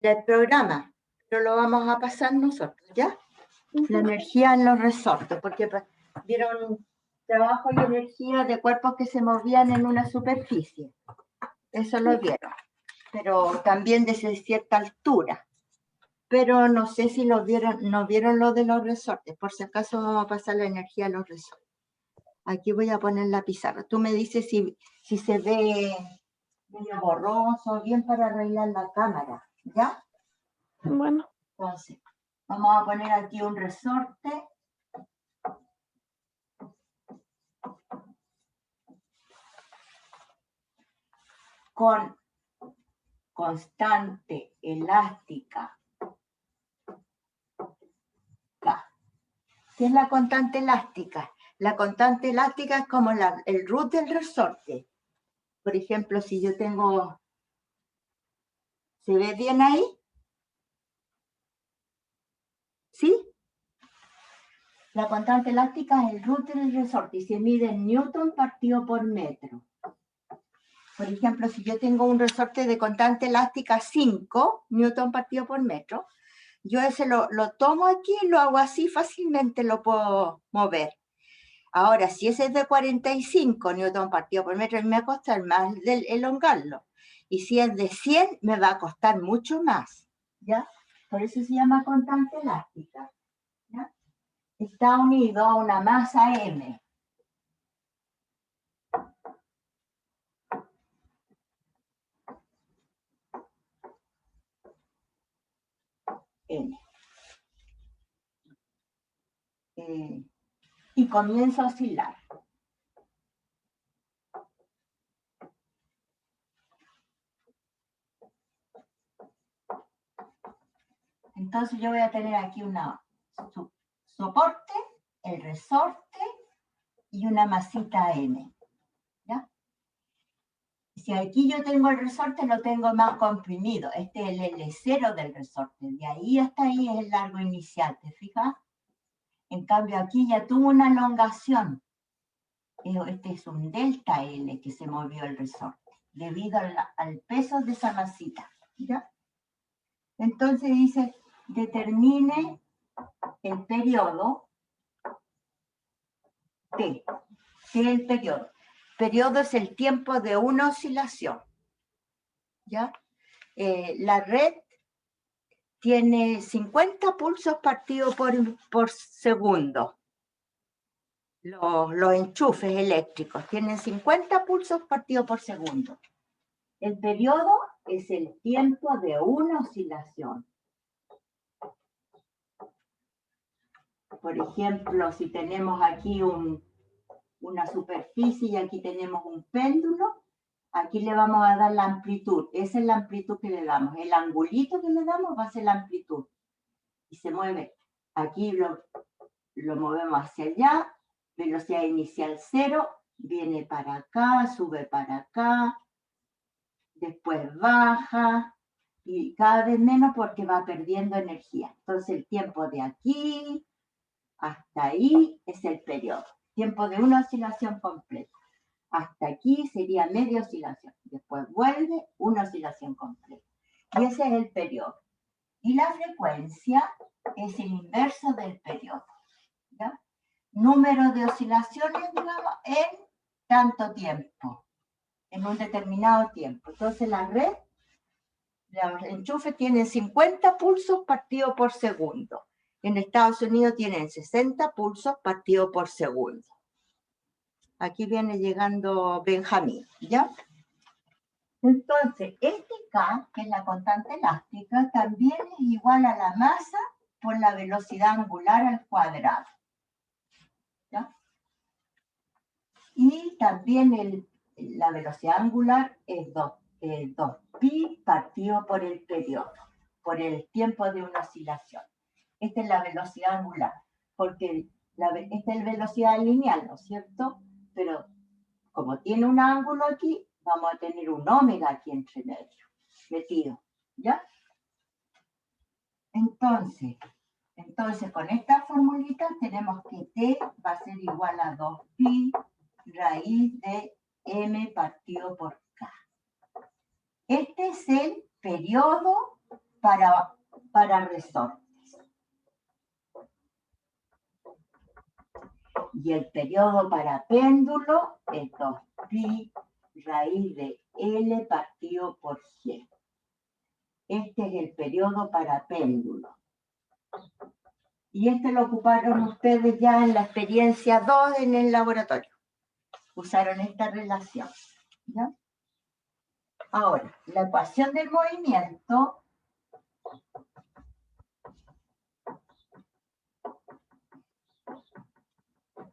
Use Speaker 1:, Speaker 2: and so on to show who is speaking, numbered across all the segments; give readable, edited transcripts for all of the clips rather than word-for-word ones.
Speaker 1: del programa, pero lo vamos a pasar nosotros, ¿ya? La energía en los resortes, porque vieron trabajo y energía de cuerpos que se movían en una superficie. Eso lo vieron, pero también desde cierta altura. Pero no sé si lo vieron, no vieron lo de los resortes. Por si acaso vamos a pasar la energía a los resortes. Aquí voy a poner la pizarra. Tú me dices si se ve medio borroso, bien para arreglar la cámara, ¿ya?
Speaker 2: Bueno.
Speaker 1: Entonces, vamos a poner aquí un resorte. Con constante elástica K. ¿Qué es la constante elástica? La constante elástica es como el root del resorte. Por ejemplo, si yo tengo... ¿Se ve bien ahí? ¿Sí? La constante elástica es el root del resorte y se mide en newton partido por metro. Por ejemplo, si yo tengo un resorte de constante elástica 5 newton partido por metro, yo ese lo tomo aquí y lo hago así, fácilmente lo puedo mover. Ahora, si ese es de 45 newton partido por metro, me va a costar más elongarlo. Y si es de 100, me va a costar mucho más, ¿ya? Por eso se llama constante elástica, ¿ya? Está unido a una masa M. M. Y comienza a oscilar. Entonces yo voy a tener aquí una soporte, el resorte y una masita M, ¿ya? Si aquí yo tengo el resorte, lo tengo más comprimido. Este es el L0 del resorte. De ahí hasta ahí es el largo inicial, ¿te fijas? En cambio aquí ya tuvo una elongación. Este es un delta L que se movió el resorte, debido al peso de esa masita, ¿ya? Entonces dice, determine el periodo T. ¿Qué es el periodo? Periodo es el tiempo de una oscilación, ¿ya? La red tiene 50 pulsos partidos por segundo. Los enchufes eléctricos tienen 50 pulsos partidos por segundo. El periodo es el tiempo de una oscilación. Por ejemplo, si tenemos aquí una superficie y aquí tenemos un péndulo, aquí le vamos a dar la amplitud. Esa es la amplitud que le damos. El angulito que le damos va a ser la amplitud. Y se mueve. Aquí lo movemos hacia allá. Velocidad inicial 0. Viene para acá, sube para acá. Después baja. Y cada vez menos porque va perdiendo energía. Entonces el tiempo de aquí hasta ahí es el periodo. Tiempo de una oscilación completa. Hasta aquí sería media oscilación. Después vuelve una oscilación completa. Y ese es el periodo. Y la frecuencia es el inverso del periodo, ¿ya? Número de oscilaciones, digamos, en tanto tiempo, en un determinado tiempo. Entonces la red, los enchufes tienen 50 pulsos partidos por segundo. En Estados Unidos tienen 60 pulsos partidos por segundo. Aquí viene llegando Benjamín, ¿ya? Entonces, este K, que es la constante elástica, también es igual a la masa por la velocidad angular al cuadrado, ¿ya? Y también la velocidad angular es 2pi partido por el periodo, por el tiempo de una oscilación. Esta es la velocidad angular, porque esta es la velocidad lineal, ¿no es cierto? Pero como tiene un ángulo aquí, vamos a tener un omega aquí entre medio, metido, ¿ya? Entonces, con esta formulita tenemos que T va a ser igual a 2pi raíz de m partido por K. Este es el periodo para resortes. Y el periodo para péndulo es 2pi raíz de L partido por G. Este es el periodo para péndulo. Y este lo ocuparon ustedes ya en la experiencia 2 en el laboratorio. Usaron esta relación. ¿Ya? Ahora, la ecuación del movimiento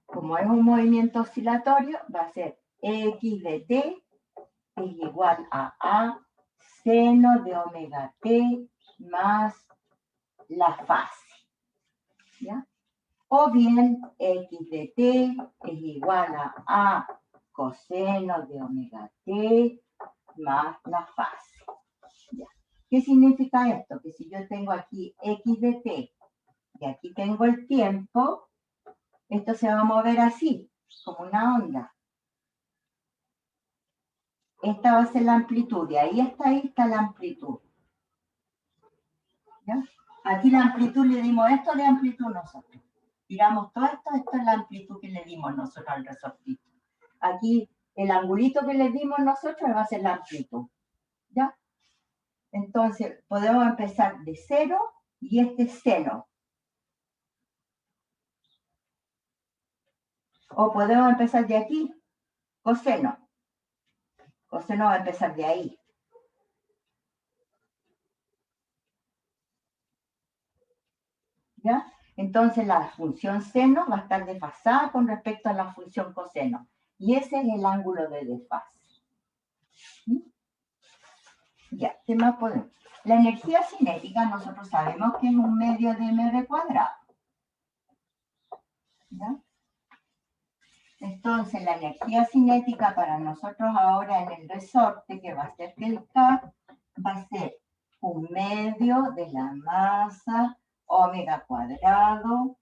Speaker 1: como es un movimiento oscilatorio, va a ser x de t es igual a seno de omega t más la fase. ¿Ya? O bien x de t es igual a coseno de omega t más la fase. ¿Ya? ¿Qué significa esto? Que si yo tengo aquí x de t y aquí tengo el tiempo, esto se va a mover así, como una onda. Esta va a ser la amplitud, y ahí está la amplitud. ¿Ya? Aquí la amplitud le dimos esto de amplitud nosotros. Tiramos todo esto, esto es la amplitud que le dimos nosotros al resortito. Aquí el angulito que le dimos nosotros va a ser la amplitud. ¿Ya? Entonces podemos empezar de 0 y este es seno. O podemos empezar de aquí, coseno. Coseno va a empezar de ahí. ¿Ya? Entonces la función seno va a estar desfasada con respecto a la función coseno. Y ese es el ángulo de desfase. ¿Mm? Ya, ¿qué más podemos? La energía cinética nosotros sabemos que es un medio de mv cuadrado. ¿Ya? Entonces la energía cinética para nosotros ahora en el resorte, que va a ser del K, va a ser un medio de la masa omega cuadrado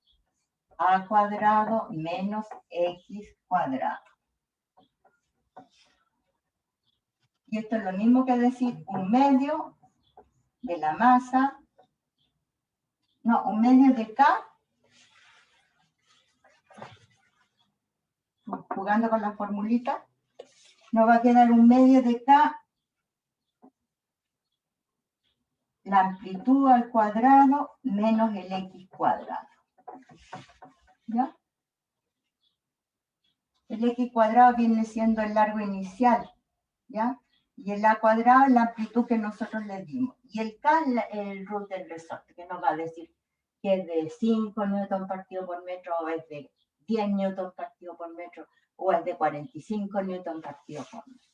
Speaker 1: a cuadrado menos x cuadrado. Y esto es lo mismo que decir un medio de la masa, no, un medio de K, jugando con la formulita, nos va a quedar un medio de K, la amplitud al cuadrado menos el x cuadrado. ¿Ya? El x cuadrado viene siendo el largo inicial, ¿ya? Y el a cuadrado es la amplitud que nosotros le dimos. Y el k es el root del resorte, que nos va a decir que es de 5 newton partido por metro, o es de 10 newton partido por metro, o es de 45 newton partido por metro.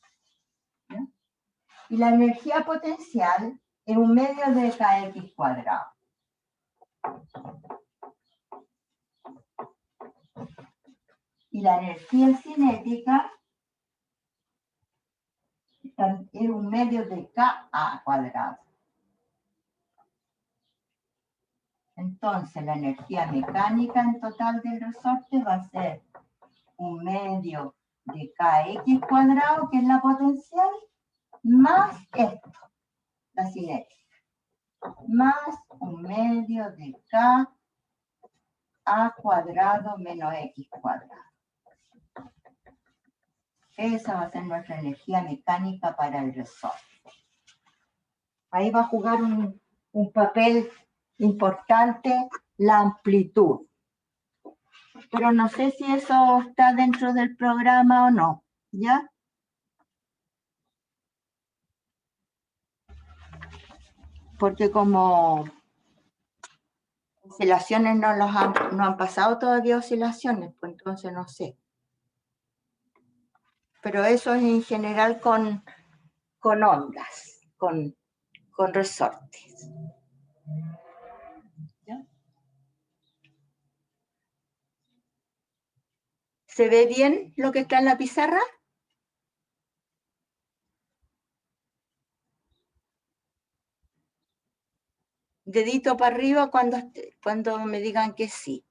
Speaker 1: ¿Ya? Y la energía potencial es un medio de kx cuadrado. Y la energía cinética es un medio de Ka cuadrado. Entonces, la energía mecánica en total del resorte va a ser un medio de Kx cuadrado, que es la potencial, más esto, la cinética, más un medio de K a cuadrado menos X cuadrado. Esa va a ser nuestra energía mecánica para el resorte. Ahí va a jugar un papel importante la amplitud. Pero no sé si eso está dentro del programa o no, ¿ya? Porque como oscilaciones no han pasado todavía oscilaciones, pues entonces no sé. Pero eso es en general con ondas, con resortes. ¿Ya? ¿Se ve bien lo que está en la pizarra? Dedito para arriba cuando me digan que sí.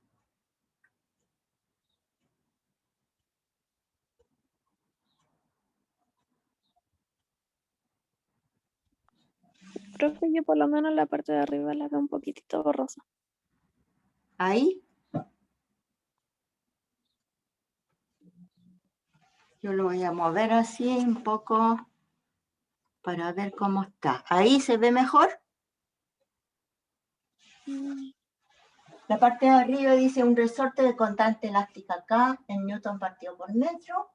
Speaker 2: profe, yo por lo menos la parte de arriba la veo un poquitito borrosa.
Speaker 1: Ahí. Yo lo voy a mover así un poco para ver cómo está. ¿Ahí se ve mejor? La parte de arriba dice un resorte de constante elástica K en newton partido por metro.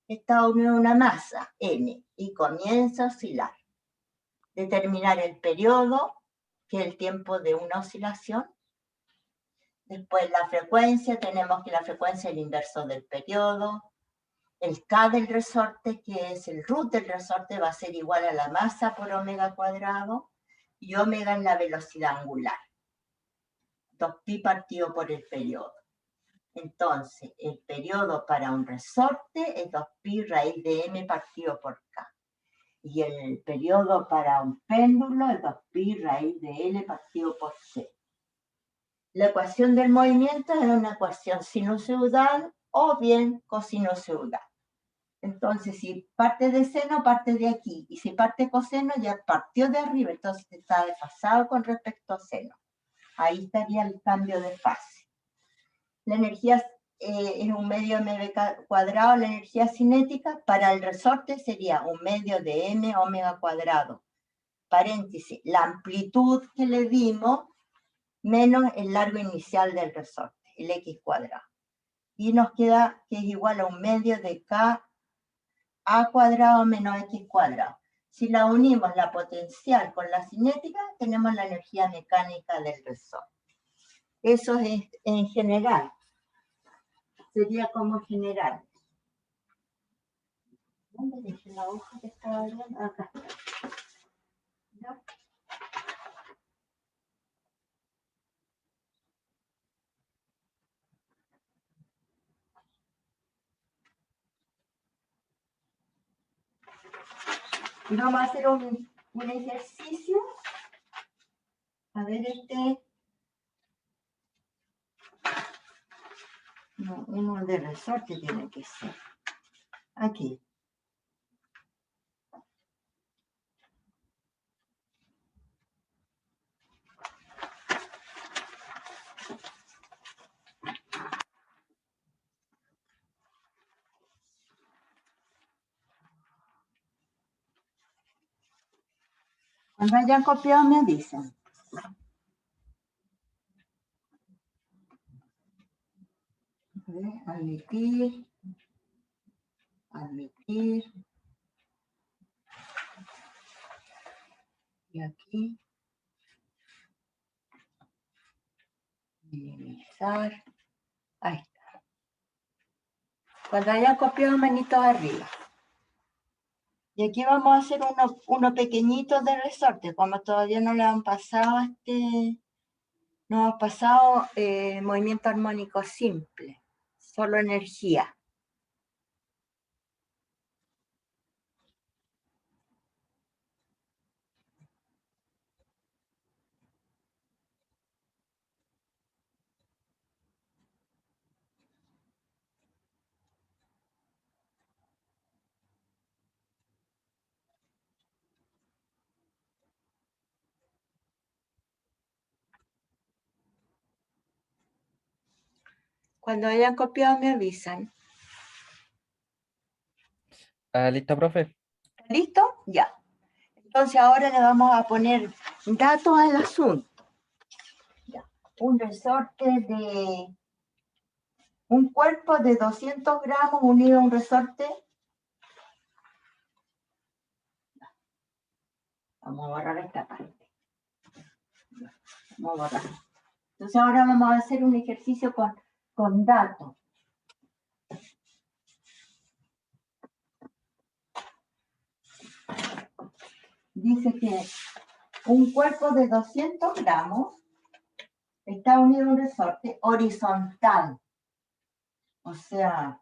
Speaker 1: Está unido a una masa, N, y comienza a oscilar. Determinar el periodo, que es el tiempo de una oscilación. Después la frecuencia, tenemos que la frecuencia es el inverso del periodo. El K del resorte, que es el root del resorte, va a ser igual a la masa por omega cuadrado. Y omega es la velocidad angular. 2pi partido por el periodo. Entonces, el periodo para un resorte es 2pi raíz de m partido por k. Y el periodo para un péndulo es 2pi raíz de l partido por c. La ecuación del movimiento es una ecuación sinusoidal o bien cosinusoidal. Entonces, si parte de seno, parte de aquí. Y si parte coseno, ya partió de arriba. Entonces, está desfasado con respecto a seno. Ahí estaría el cambio de fase. La energía es un medio mv cuadrado, la energía cinética. Para el resorte sería un medio de m omega cuadrado. Paréntesis, la amplitud que le dimos menos el largo inicial del resorte, el x cuadrado. Y nos queda que es igual a un medio de k a cuadrado menos x cuadrado. Si la unimos la potencial con la cinética, tenemos la energía mecánica del resorte. Eso es en general. Sería como general. ¿Dónde dejé la hoja que estaba viendo? Acá. ¿Ya? Y vamos a hacer un ejercicio. A ver, no, uno de resorte tiene que ser. Aquí. Cuando hayan copiado me avisan. Admitir. Admitir. Y aquí. Minimizar. Ahí está. Cuando hayan copiado, manitos arriba. Y aquí vamos a hacer uno pequeñito de resorte, como todavía no le han pasado no ha pasado movimiento armónico simple, solo energía. Cuando hayan copiado me avisan.
Speaker 3: ¿Lista, profe?
Speaker 1: ¿Listo? Ya. Entonces ahora le vamos a poner datos al asunto. Ya. Un resorte de... Un cuerpo de 200 gramos unido a un resorte. Vamos a borrar esta parte. Vamos a borrar. Entonces ahora vamos a hacer un ejercicio con datos. Dice que un cuerpo de 200 gramos está unido a un resorte horizontal, o sea,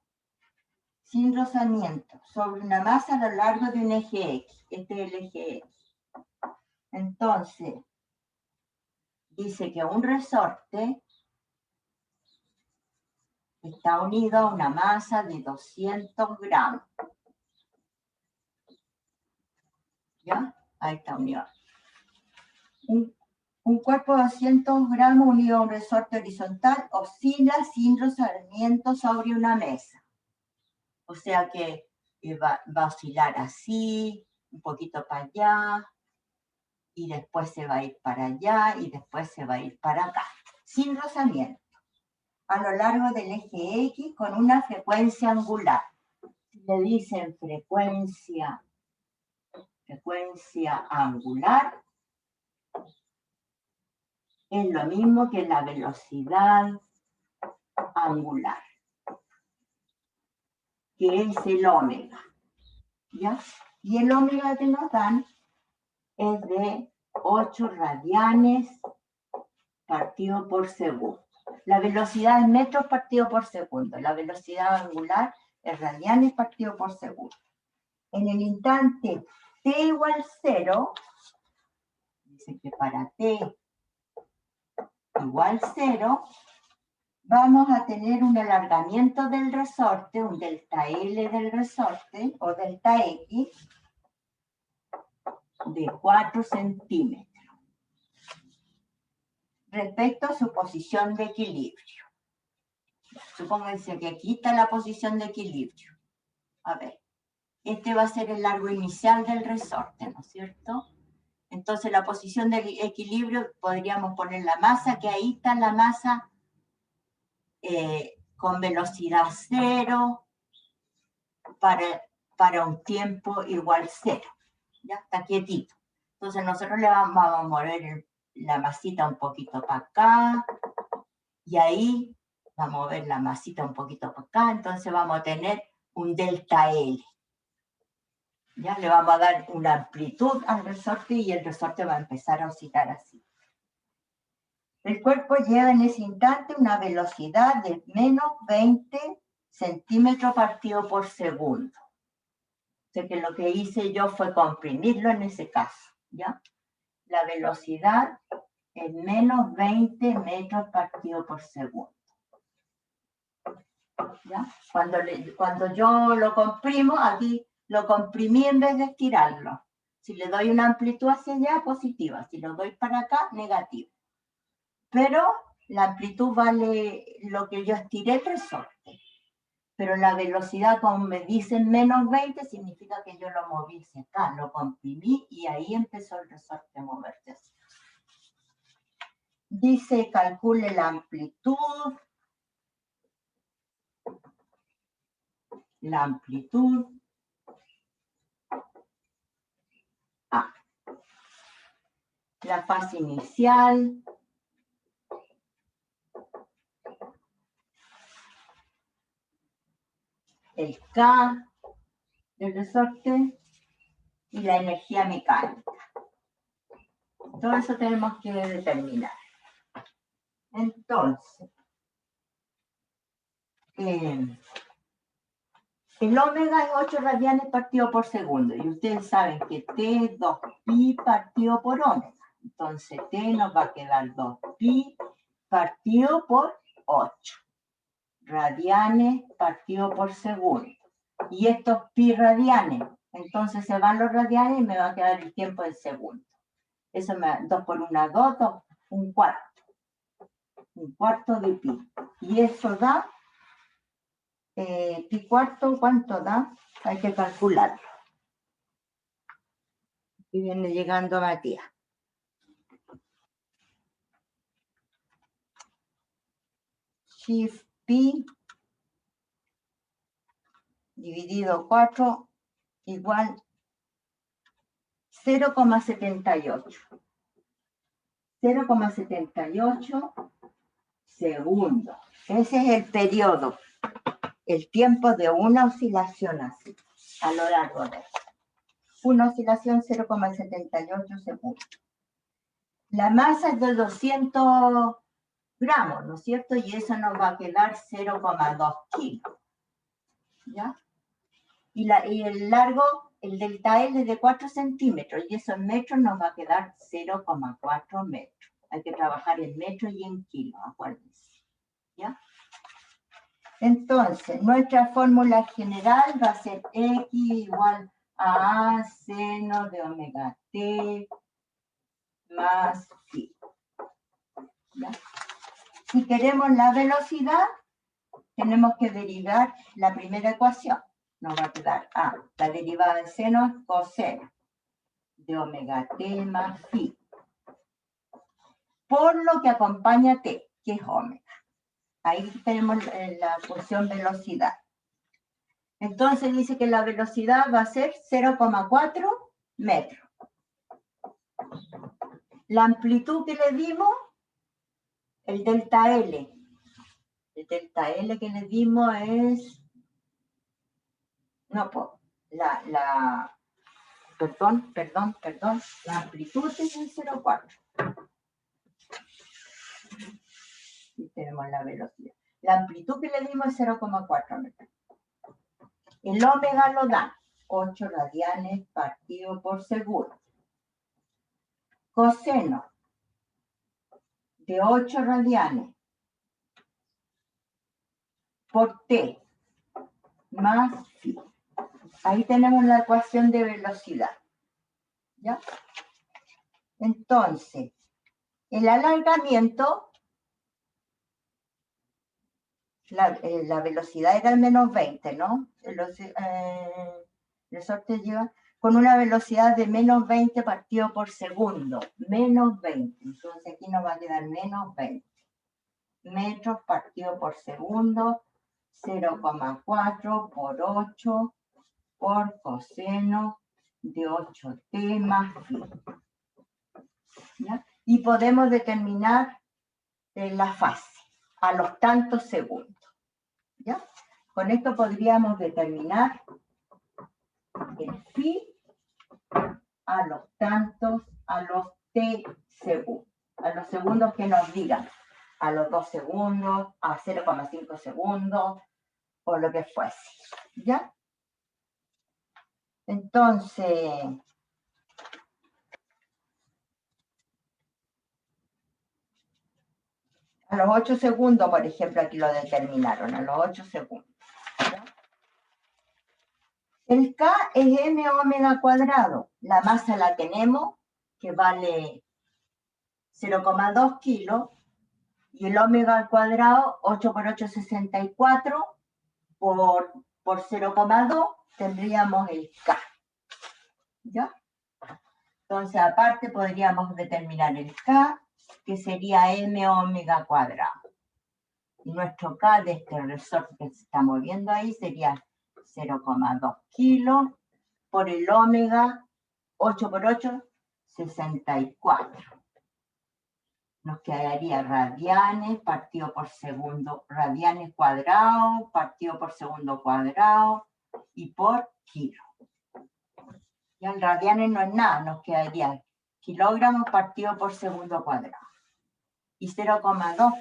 Speaker 1: sin rozamiento, sobre una masa a lo largo de un eje X. Este es el eje X. Entonces, dice que un resorte está unido a una masa de 200 gramos. ¿Ya? Ahí está unido. Un cuerpo de 200 gramos unido a un resorte horizontal oscila sin rozamiento sobre una mesa. O sea que va a oscilar así, un poquito para allá, y después se va a ir para allá, y después se va a ir para acá, sin rozamiento, a lo largo del eje X con una frecuencia angular. Le dicen frecuencia angular, es lo mismo que la velocidad angular, que es el ómega, ¿ya? Y el ómega que nos dan es de 8 radianes partido por segundo. La velocidad es metros partido por segundo. La velocidad angular es radianes partido por segundo. En el instante t igual 0, dice que para t igual 0, vamos a tener un alargamiento del resorte, un delta L del resorte, o delta X, de 4 centímetros respecto a su posición de equilibrio. Supónganse que aquí está la posición de equilibrio. A ver, este va a ser el largo inicial del resorte, ¿no es cierto? Entonces la posición de equilibrio podríamos poner la masa, que ahí está la masa con velocidad 0 para un tiempo igual 0. Ya está quietito. Entonces nosotros le vamos a mover la masita un poquito para acá, y ahí vamos a mover la masita un poquito para acá, entonces vamos a tener un delta L. Ya le vamos a dar una amplitud al resorte y el resorte va a empezar a oscilar así. El cuerpo lleva en ese instante una velocidad de menos 20 centímetros partido por segundo. O sea que lo que hice yo fue comprimirlo en ese caso, ¿ya? La velocidad es menos 20 metros partido por segundo. ¿Ya? Cuando yo lo comprimo, aquí lo comprimí en vez de estirarlo. Si le doy una amplitud hacia allá, positiva. Si lo doy para acá, negativa. Pero la amplitud vale lo que yo estiré el resorte. Pero la velocidad, como me dicen menos 20, significa que yo lo moví hacia acá, lo comprimí y ahí empezó el resorte a moverse así. Dice, calcule la amplitud. La amplitud A. La fase inicial. El K del resorte y la energía mecánica. Todo eso tenemos que determinar. Entonces, el ómega es 8 radianes partido por segundo. Y ustedes saben que T es 2pi partido por ómega. Entonces, T nos va a quedar 2pi partido por 8. Radianes partido por segundo. Y estos pi radianes. Entonces se van los radianes y me va a quedar el tiempo del segundo. Eso me da 2 por 1, 2, 2, un cuarto. Un cuarto de pi. Y eso da, pi cuarto, ¿cuánto da? Hay que calcularlo. Y viene llegando Matías. Shift pi dividido 4 igual 0,78. 0,78 segundos. Ese es el periodo, el tiempo de una oscilación así, a lo largo de esto. Una oscilación 0,78 segundos. La masa es de 200 gramos, ¿no es cierto? Y eso nos va a quedar 0,2 kilos. ¿Ya? Y el largo, el delta L es de 4 centímetros, y eso en metros nos va a quedar 0,4 metros. Hay que trabajar en metros y en kilos, acuérdense. ¿Ya? Entonces, nuestra fórmula general va a ser X igual a seno de omega t más phi. ¿Ya? Si queremos la velocidad, tenemos que derivar la primera ecuación. Nos va a quedar A, la derivada del seno es coseno de omega t más phi, por lo que acompaña t, que es omega. Ahí tenemos la función velocidad. Entonces dice que la velocidad va a ser 0,4 metros. La amplitud que le dimos, el delta L. El delta L que le dimos es... No, pues, perdón. La amplitud es el 0,4. Y tenemos la velocidad. La amplitud que le dimos es 0,4 metros. El omega lo da 8 radianes partido por segundo. Coseno de 8 radianes por t más phi. Ahí tenemos la ecuación de velocidad. ¿Ya? Entonces, el alargamiento, la velocidad era el menos 20, ¿no? El resorte lleva con una velocidad de menos 20 partido por segundo. Menos 20. Entonces aquí nos va a quedar menos 20 metros partido por segundo. 0,4 por 8 por coseno de 8t más phi. ¿Ya? Y podemos determinar la fase a los tantos segundos. ¿Ya? Con esto podríamos determinar el phi a los tantos, a los t segundos, a los segundos que nos digan, a los 2 segundos, a 0,5 segundos, o lo que fuese. ¿Ya? Entonces, a los 8 segundos, por ejemplo, aquí lo determinaron, a los 8 segundos. ¿Ya? El K es m omega cuadrado. La masa la tenemos, que vale 0,2 kilos, y el omega al cuadrado, 8 por 8, 64, por 0,2, tendríamos el K. ¿Ya? Entonces, aparte, podríamos determinar el K, que sería m omega cuadrado. Y nuestro K de este resorte que se está moviendo ahí sería 0,2 kilos por el omega, 8 por 8, 64. Nos quedaría radianes partido por segundo, radianes cuadrado, partido por segundo cuadrado y por kilo. Ya el radianes no es nada, nos quedaría kilogramos partido por segundo cuadrado. Y 0,2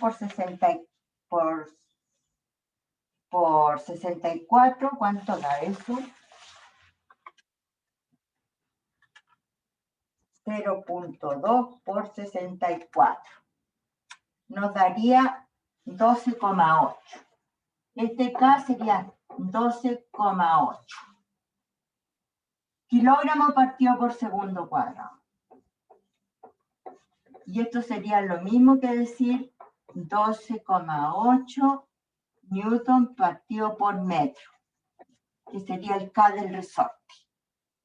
Speaker 1: por 64, ¿cuánto da eso? 0,2 por 64. Nos daría 12,8. Este K sería 12,8 kilogramos partido por segundo cuadrado. Y esto sería lo mismo que decir 12,8 newton partido por metro, que sería el K del resorte.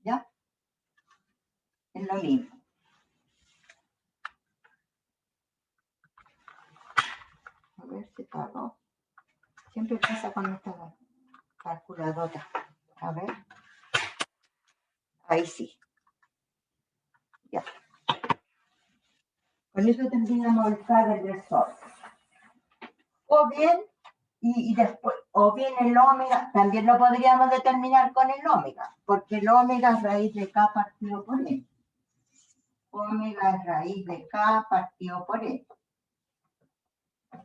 Speaker 1: ¿Ya? Es lo mismo. A ver si pago. Siempre pasa con esta calculadora. A ver. Ahí sí. Ya. Con eso tendríamos el K del resorte. O bien, y después, o bien el omega, también lo podríamos determinar con el omega, porque el omega es raíz de K partido por M. Omega es raíz de K partido por M.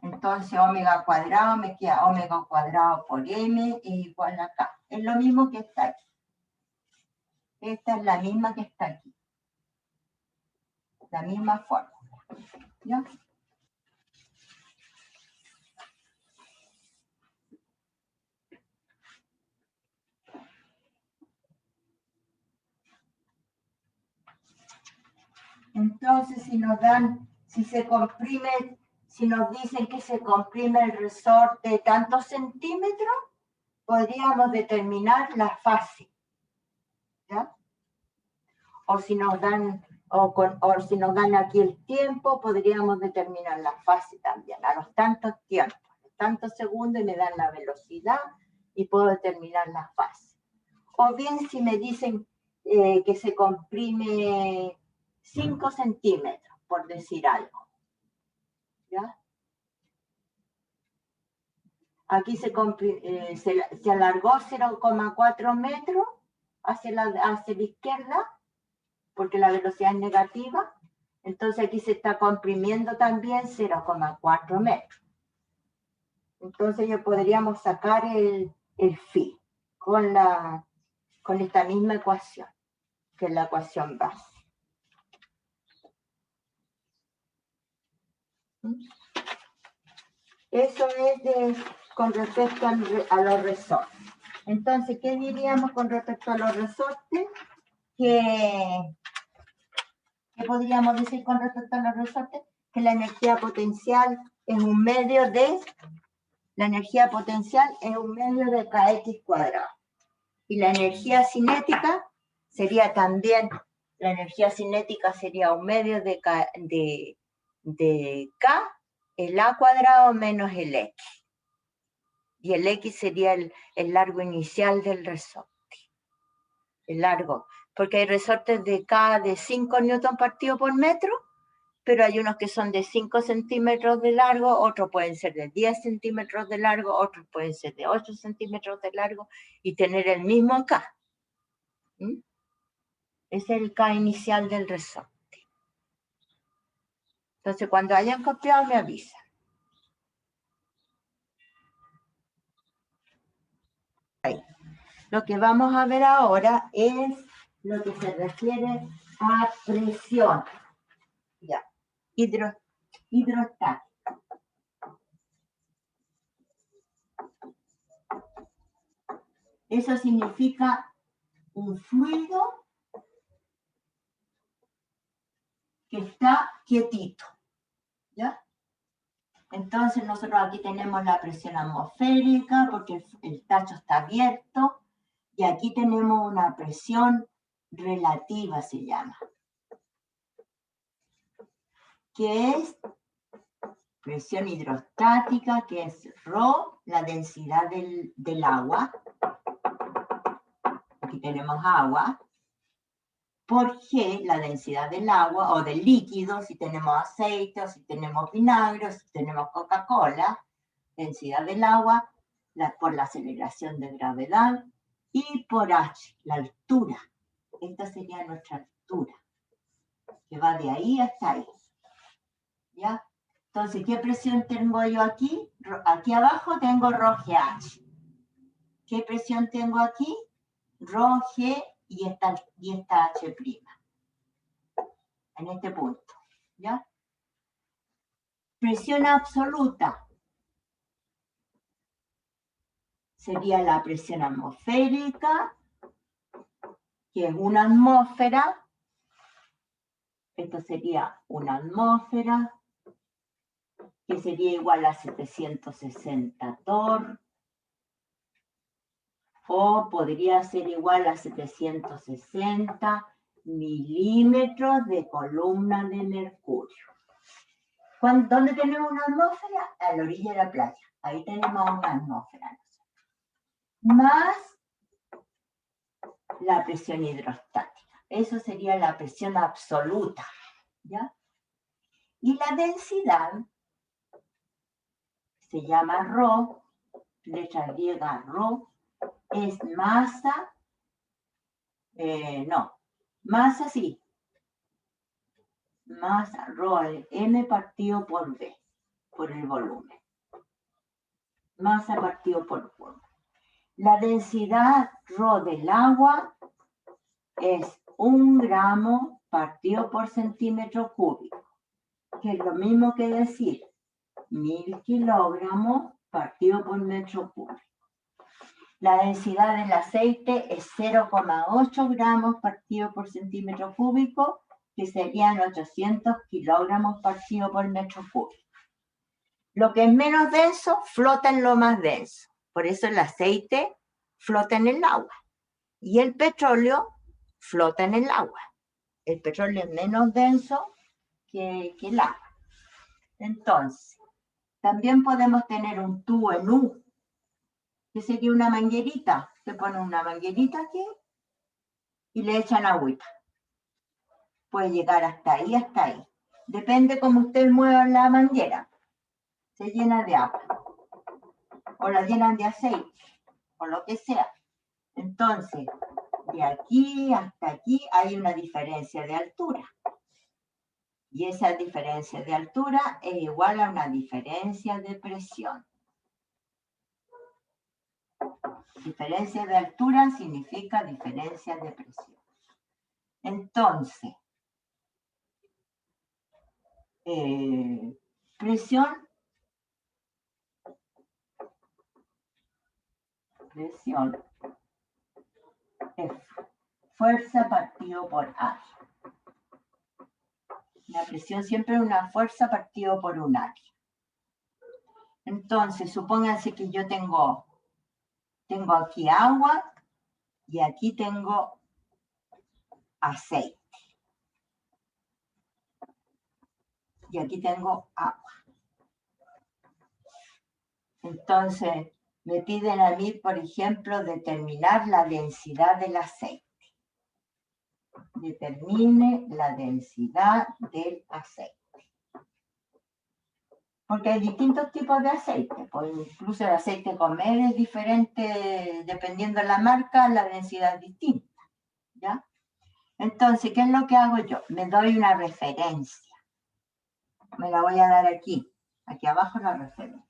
Speaker 1: Entonces, omega cuadrado me queda omega cuadrado por M es igual a K. Es lo mismo que está aquí. Esta es la misma que está aquí. La misma forma. ¿Ya? Entonces, si si se comprime, si nos dicen que se comprime el resorte de tantos centímetros, podríamos determinar la fase, ¿ya? O si nos dan aquí el tiempo, podríamos determinar la fase también, a los tantos tiempos, a los tantos segundos, y me dan la velocidad y puedo determinar la fase. O bien si me dicen que se comprime 5 centímetros, por decir algo, ¿ya? Aquí se alargó 0,4 metros hacia la izquierda, porque la velocidad es negativa. Entonces aquí se está comprimiendo también 0,4 metros. Entonces ya podríamos sacar el phi con esta misma ecuación, que es la ecuación base. Eso es con respecto a los resortes. Entonces, ¿qué diríamos con respecto a los resortes? ¿Qué podríamos decir con respecto a los resortes? Que la energía potencial es un medio de kx cuadrado. Y la energía cinética sería también, un medio de k, el a cuadrado menos el x. Y el x sería el largo inicial del resorte. El largo, porque hay resortes de K de 5 newton partido por metro, pero hay unos que son de 5 centímetros de largo, otros pueden ser de 10 centímetros de largo, otros pueden ser de 8 centímetros de largo, y tener el mismo K. Es el K inicial del resorte. Entonces, cuando hayan copiado, me avisan. Ahí. Lo que vamos a ver ahora es lo que se refiere a presión. Ya. Hidrostática. Eso significa un fluido que está quietito, ¿ya? Entonces nosotros aquí tenemos la presión atmosférica porque el tacho está abierto, y aquí tenemos una presión relativa, se llama, que es presión hidrostática, que es ρ, la densidad del agua. Aquí tenemos agua. Por G, la densidad del agua o del líquido, si tenemos aceite o si tenemos vinagre o si tenemos Coca-Cola, densidad del agua, por la aceleración de gravedad, y por H, la altura. Esta sería nuestra altura, que va de ahí hasta ahí. ¿Ya? Entonces, ¿qué presión tengo yo aquí? Aquí abajo tengo ρGH. ¿Qué presión tengo aquí? ρG y esta H'. En este punto. ¿Ya? Presión absoluta sería la presión atmosférica, que es una atmósfera. Esto sería una atmósfera, que sería igual a 760 torr, o podría ser igual a 760 milímetros de columna de mercurio. ¿Dónde tenemos una atmósfera? A la orilla de la playa. Ahí tenemos una atmósfera. Más la presión hidrostática. Eso sería la presión absoluta. ¿Ya? Y la densidad se llama ρ, letra griega ρ, es masa, masa sí, masa ρ, m partido por v, por el volumen. Masa partido por volumen. La densidad ρ del agua es 1 gramo partido por centímetro cúbico, que es lo mismo que decir 1000 kilogramos partido por metro cúbico. La densidad del aceite es 0,8 gramos partido por centímetro cúbico, que serían 800 kilogramos partido por metro cúbico. Lo que es menos denso flota en lo más denso. Por eso el aceite flota en el agua. Y el petróleo flota en el agua. El petróleo es menos denso que el agua. Entonces, también podemos tener un tubo en U, que sería una manguerita. Se pone una manguerita aquí y le echan agüita. Puede llegar hasta ahí, hasta ahí. Depende cómo ustedes muevan la manguera. Se llena de agua. O la llenan de aceite. O lo que sea. Entonces, de aquí hasta aquí hay una diferencia de altura. Y esa diferencia de altura es igual a una diferencia de presión. Diferencia de altura significa diferencia de presión. Entonces, presión es fuerza partido por área. La presión siempre es una fuerza partido por un área. Entonces, supónganse que yo tengo aquí agua y aquí tengo aceite. Y aquí tengo agua. Entonces, me piden a mí, por ejemplo, determinar la densidad del aceite. Determine la densidad del aceite. Porque hay distintos tipos de aceite. Pues incluso el aceite comer es diferente, dependiendo de la marca, la densidad es distinta. ¿Ya? Entonces, ¿qué es lo que hago yo? Me doy una referencia. Me la voy a dar aquí. Aquí abajo la referencia.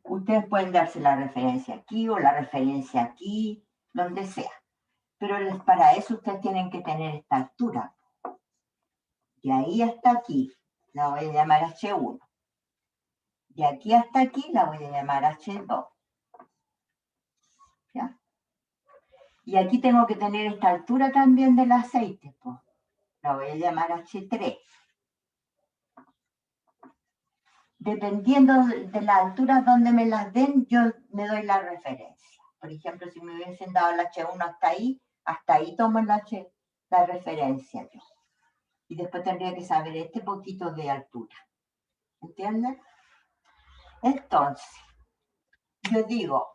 Speaker 1: Ustedes pueden darse la referencia aquí o la referencia aquí, donde sea. Pero para eso ustedes tienen que tener esta altura. De ahí hasta aquí la voy a llamar H1. De aquí hasta aquí la voy a llamar H2. ¿Ya? Y aquí tengo que tener esta altura también del aceite. Pues. La voy a llamar H3. Dependiendo de la altura donde me las den, yo me doy la referencia. Por ejemplo, si me hubiesen dado el H1 hasta ahí tomo la referencia yo. Y después tendría que saber este poquito de altura. ¿Entienden? Entonces, yo digo,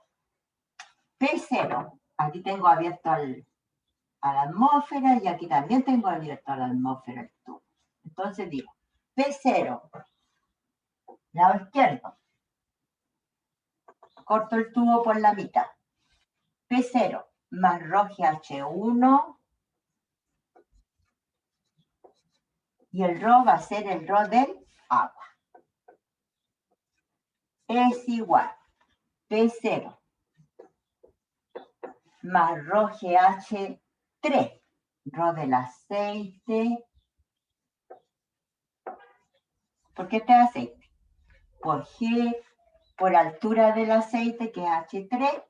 Speaker 1: P0, aquí tengo abierto a la atmósfera y aquí también tengo abierto a la atmósfera el tubo. Entonces digo, P0, lado izquierdo, corto el tubo por la mitad. P0 más ρ H1 y el ρ va a ser el ρ del agua. Es igual P0 más ρ GH3, ρ del aceite. ¿Por qué este aceite? Por G, por altura del aceite, que es H3,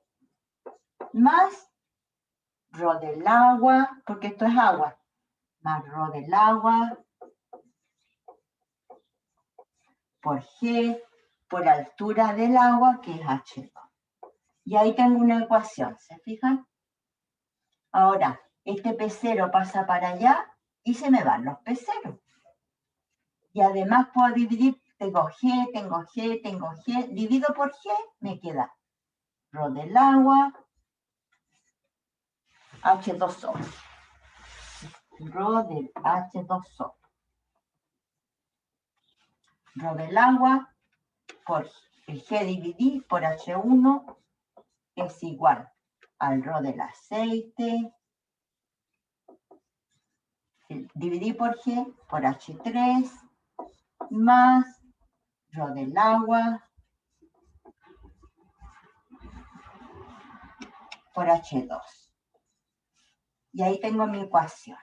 Speaker 1: más ρ del agua, porque esto es agua, más ρ del agua, por G, por altura del agua, que es H2. Y ahí tengo una ecuación, ¿se fijan? Ahora, este P0 pasa para allá y se me van los P0. Y además puedo dividir, tengo G, divido por G, me queda ρ del agua, H2O. ρ del H2O. ρ del agua por el G dividí por H1 es igual al ρ del aceite. Dividí por G por H3 más ρ del agua por H2. Y ahí tengo mi ecuación.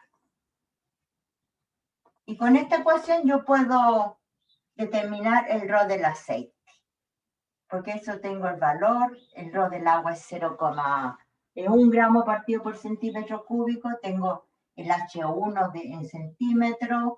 Speaker 1: Y con esta ecuación yo puedo determinar el ρ del aceite. Porque eso tengo el valor, el ρ del agua es 0,0 En 1 gramo partido por centímetro cúbico tengo el H1 en centímetros,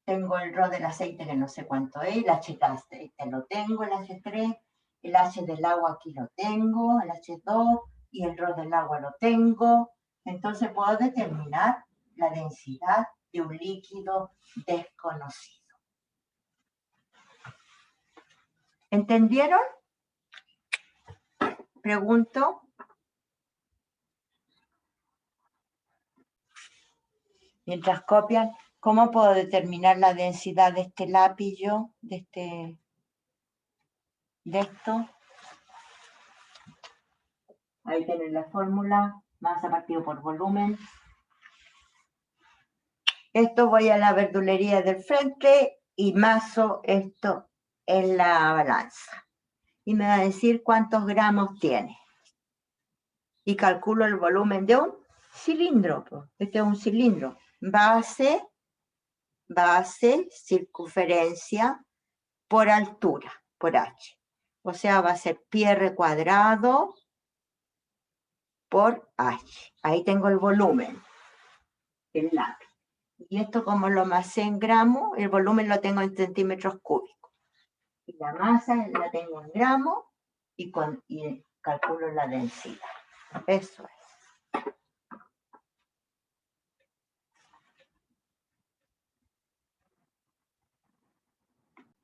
Speaker 1: tengo el Rho del aceite que no sé cuánto es, el H del aceite lo tengo, el H3, el H del agua aquí lo tengo, el H2 y el Rho del agua lo tengo. Entonces puedo determinar la densidad de un líquido desconocido. ¿Entendieron? Pregunto. Mientras copian, ¿cómo puedo determinar la densidad de este lápiz yo? De esto. Ahí tienen la fórmula, masa partido por volumen. Esto voy a la verdulería del frente y maso esto en la balanza. Y me va a decir cuántos gramos tiene. Y calculo el volumen de un cilindro. Este es un cilindro. Base, circunferencia por altura, por H. O sea, va a ser πr cuadrado por H. Ahí tengo el volumen del lápiz. Y esto como lo masé en gramos, el volumen lo tengo en centímetros cúbicos. Y la masa la tengo en gramos y calculo la densidad. Eso es.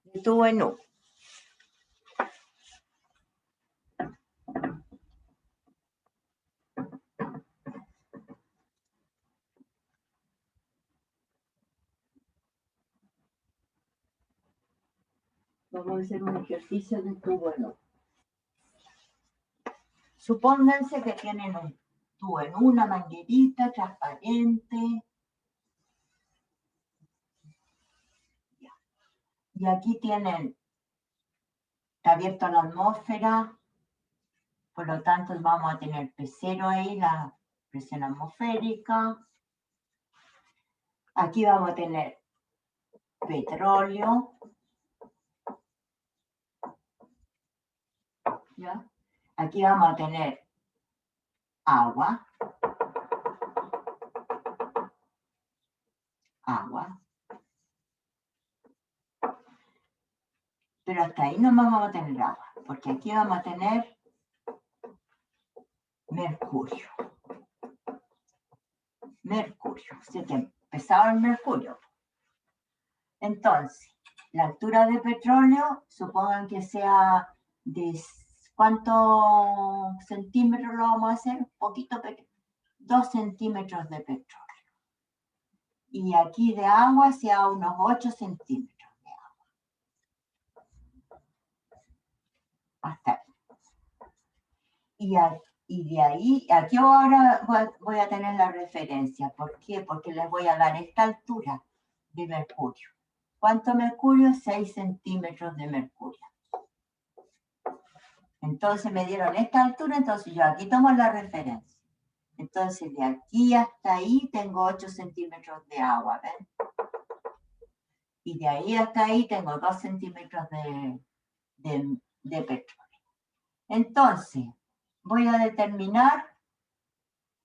Speaker 1: De tubo en U. Vamos a hacer un ejercicio de tubo en U. Supónganse que tienen un tubo en U, una manguerita transparente. Y aquí tienen, está abierto a la atmósfera, por lo tanto vamos a tener P0 ahí, la presión atmosférica. Aquí vamos a tener petróleo. ¿Ya? Aquí vamos a tener agua. Pero hasta ahí no vamos a tener agua, porque aquí vamos a tener mercurio. Así que pesado el mercurio. Entonces, la altura de petróleo, supongan que sea de ¿cuántos centímetros lo vamos a hacer? Un poquito pequeño. 2 centímetros de petróleo. Y aquí de agua sea unos 8 centímetros de agua. Hasta ahí. Y de ahí, aquí ahora voy a tener la referencia. ¿Por qué? Porque les voy a dar esta altura de mercurio. ¿Cuánto mercurio? 6 centímetros de mercurio. Entonces me dieron esta altura, entonces yo aquí tomo la referencia. Entonces de aquí hasta ahí tengo 8 centímetros de agua, ¿ven? Y de ahí hasta ahí tengo 2 centímetros de petróleo. Entonces, voy a determinar,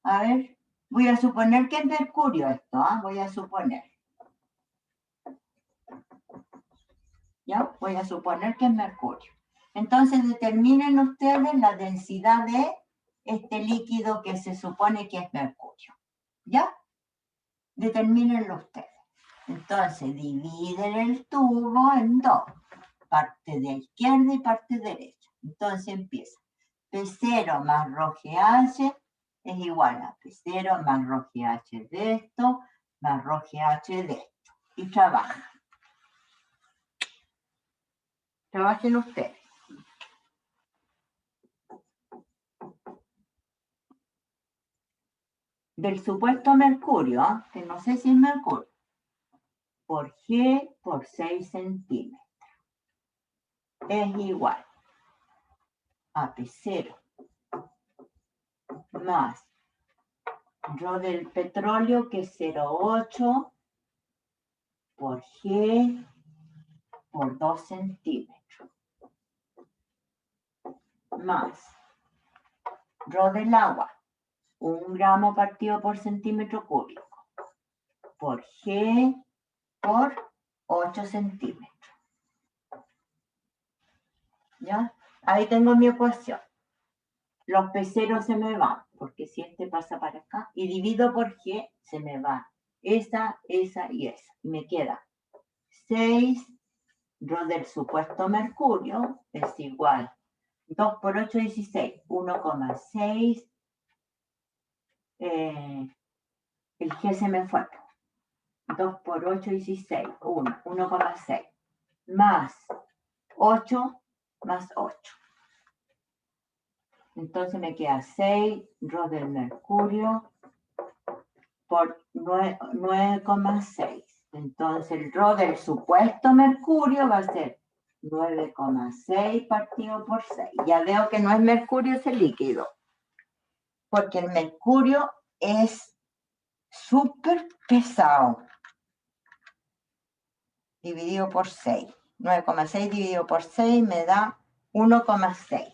Speaker 1: a ver, voy a suponer que es mercurio esto, ¿ah? Voy a suponer. ¿Ya? Voy a suponer que es mercurio. Entonces determinen ustedes la densidad de este líquido que se supone que es mercurio. ¿Ya? Determínenlo ustedes. Entonces dividen el tubo en 2. Parte de izquierda y parte derecha. Entonces empieza. P0 más ρGH es igual a P0 más ρGH de esto más ρGH de esto. Y trabajan. Trabajen ustedes. Del supuesto mercurio, que no sé si es mercurio, por G por 6 centímetros es igual a P0 más Rho del petróleo, que es 0,8 por G por 2 centímetros, más Rho del agua, 1 gramo partido por centímetro cúbico por G por 8 centímetros. ¿Ya? Ahí tengo mi ecuación. Los P ceros se me van, porque si este pasa para acá, y divido por G, se me va esa y esa. Y me queda 6 rho del supuesto mercurio es igual 2 por 8, 16, 1,6. El G se me fue. 2 por 8, 16, 1,6. Más 8, más 8. Entonces me queda 6 rho del mercurio por 9,6. Entonces el rho del supuesto mercurio va a ser 9,6 partido por 6. Ya veo que no es mercurio ese líquido, porque el mercurio es súper pesado. Dividido por 6. 9,6 dividido por 6 me da 1,6.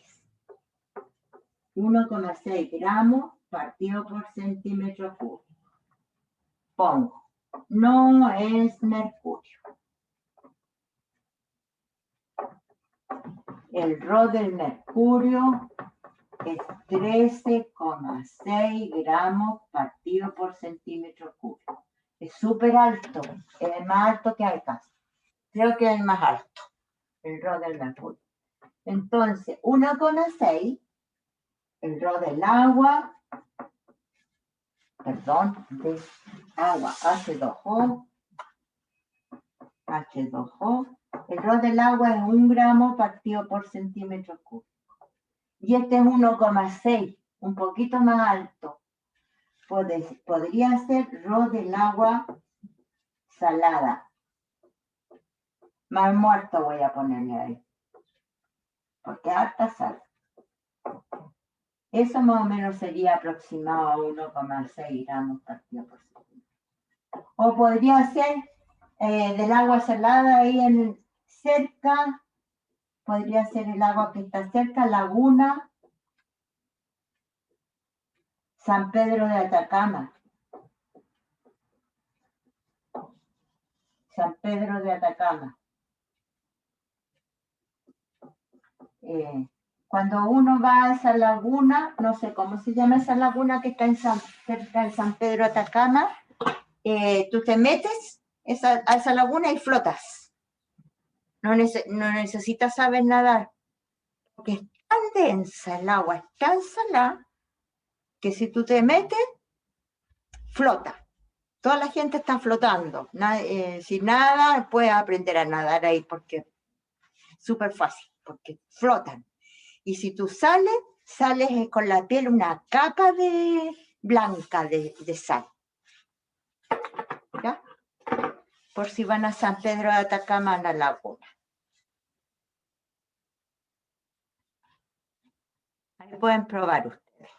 Speaker 1: 1,6 gramos partido por centímetro cúbico. Pongo, no es mercurio. El rho del mercurio es 13,6 gramos partido por centímetro cúbico. Es súper alto, es el más alto que hay casi. Creo que es el más alto, el rho del mercurio. Entonces, 1,6, el rho del agua, perdón, de agua, H2O, H2O. El rho del agua es 1 gramo partido por centímetro cúbico. Y este es 1,6, un poquito más alto. Podría ser rho del agua salada. Mar muerto voy a ponerle ahí. Porque harta sal. Eso más o menos sería aproximado a 1,6 gramos partido por centímetro. O podría ser del agua salada ahí cerca. Podría ser el agua que está cerca, Laguna, San Pedro de Atacama. San Pedro de Atacama. Cuando uno va a esa laguna, no sé cómo se llama esa laguna que está cerca de San Pedro de Atacama, tú te metes a esa laguna y flotas. No necesitas saber nadar, porque es tan densa el agua, es tan salada, que si tú te metes, flota. Toda la gente está flotando. Sin nada, puedes aprender a nadar ahí, porque es súper fácil, porque flotan. Y si tú sales con la piel una capa blanca de sal. ¿Ya? Por si van a San Pedro de Atacama, a la laguna. Ahí pueden probar ustedes.